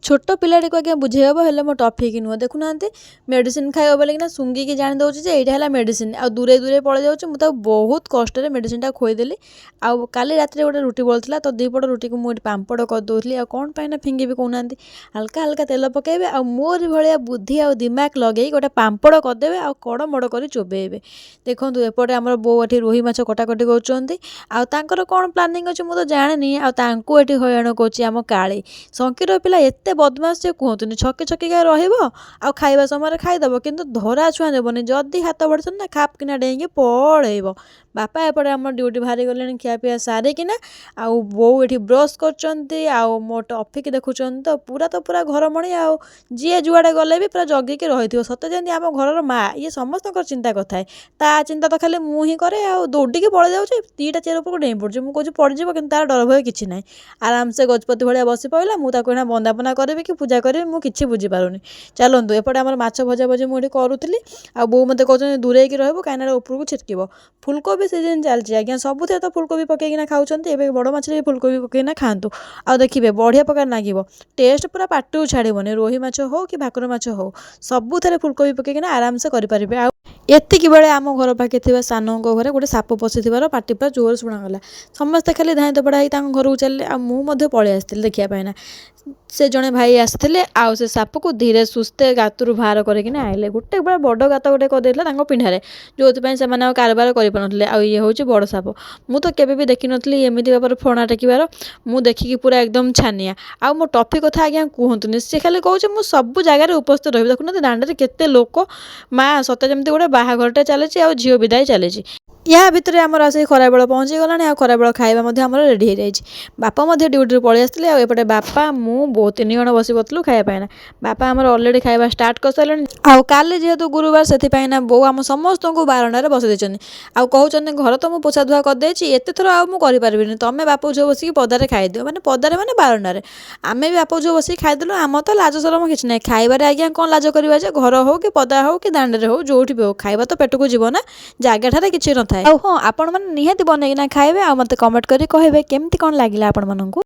छोट पिलाटी को आज्ञा बुझे हम हेल्ले मो टफी की नुह देखुना मेडिसिन खाइब बोलिकिना सुंगिकी जाणी दूसरी जे यहाँ है मेडिसिन आ दूरे दूरे पड़े जाऊँ मुझे बहुत कष्ट मेडिसिन खोईदेली आउ काली रात गोटे रुटी बोलता तो दीपट रुटी को मुझे पांपड़ करदे आ कौन पाइना फिंगिबी कहना हल्का हल्का तेल पकेबे आ मोर भाया बुद्धि आ दिमाग लगे गोटे पांपड़ करदे आ कड़ मड़ कर चोबेबे। देखो एपटे आम बो ये रोही माछ कटाकटी कर कौन प्लानिंग अच्छे मुझे जानी आउ ये हईराण करुँच काली शंकीर पिला एत बदमाश जे कहतुनि छकी छकिका रहा खाइबा समय खाईदेव किंतु धरा छुआ देवनी जदि हाथ बढ़ ना खाप किना डेईके पड़ेब। बापा एपटे आम ड्यूटी बाहरी गले खियापिया सारिकिना आउ बो ये ब्रश कर मो टफी की देखुं तो पूरा घरमणी आउ जी जुआड़े गले भी पूरा जगिकी रही सत जमी आम घर माँ ये समस्त चिंता कथा ता चिंता तो खाली मुँह करे दौड़िकी पड़े जाऊँ दीटा चेयर उपरको डेई पड़े मुझे पड़ज कि तार डर भय कि ना आराम से गजपति भाया बसी पड़ा मुझे बंदापना करी कि पूजा करी मुझे बुझीपारुनि। चलतु एपटे आम माछ भजा भजी मुझे करुली आ बो मत कहते दूरे रही कहीं उपरको छिटक फुलकोबी सीजन चलती आज्ञा सबुथ तो फुलकोबी पकईकिना खाऊँ ए बड़ माछ फुलकोबी पकईना खातु आ देखिए बढ़िया प्रकार लगे टेस्ट पूरा पाटू छाड़बनी रोही माछ हो कि भाकुर माछ हो सबुथ फुलकोबी पकईकिना आराम से करें। आ एतिक बेले आम घर पाखे थी सान घरे गोटे साप पशि पाटी पूरा जोर शुणागला समस्ते खाली धाई दपड़ा घर को चलिए आ मुझे पलि आसती देखापी से जड़े भाई आसते आउ से साप को धीरे सुस्थे गातरू बाहर करके आइले गोटे बड़ा बड़ गात गोटे करदे पिंढारे जो से कारबार कर ये हूँ बड़ साप मुझे केवे भी देखी नी एमती भाव फणा टेकबार मुझे देखिकी पूरा एकदम छानिया आ मो टफी कथा आज्ञा कहतुनि सी खाली कहूँ मुझे सब जगार उपस्थित रही देखुना दांडे केते लोक माँ सत जमी गोटे बाहाघरटे चली आ झील विदाय चली या भितर आमर आस खरा बेल पहुँची गला खरा बेल खाइबा आम रेडी हो जाए बापा ड्यूटी पलि आसते आउटे बापा मु बो तीन जण बस पड़ू खाइबापी बापा आमर अलरेडी खाइबा स्टार्ट कर सारे आउ काली जेहेतु गुरुवार से बो आम समस्त को बारंडार बस देते आउ कहते घर तो मुझे पोछा धुआ करदे एत थर आउे तुम बाप झील बस पदारे खाईदिव मैंने पदारे मैंने बारंडार आम भी बाप झील बस खाईदेलु आम तो लाज सरम कि ना खाइबार आज्ञा कौन लाज करवा घर हो कि पदा हो कि दांडे हो जो भी हो खाइबा तो पेट को जीव ना जगह किसी न हाँ आपण मैंने निहाती बनईना खाइबे आ मते कमेंट करी कहबे केमती कौन लगिला आपण माननकु।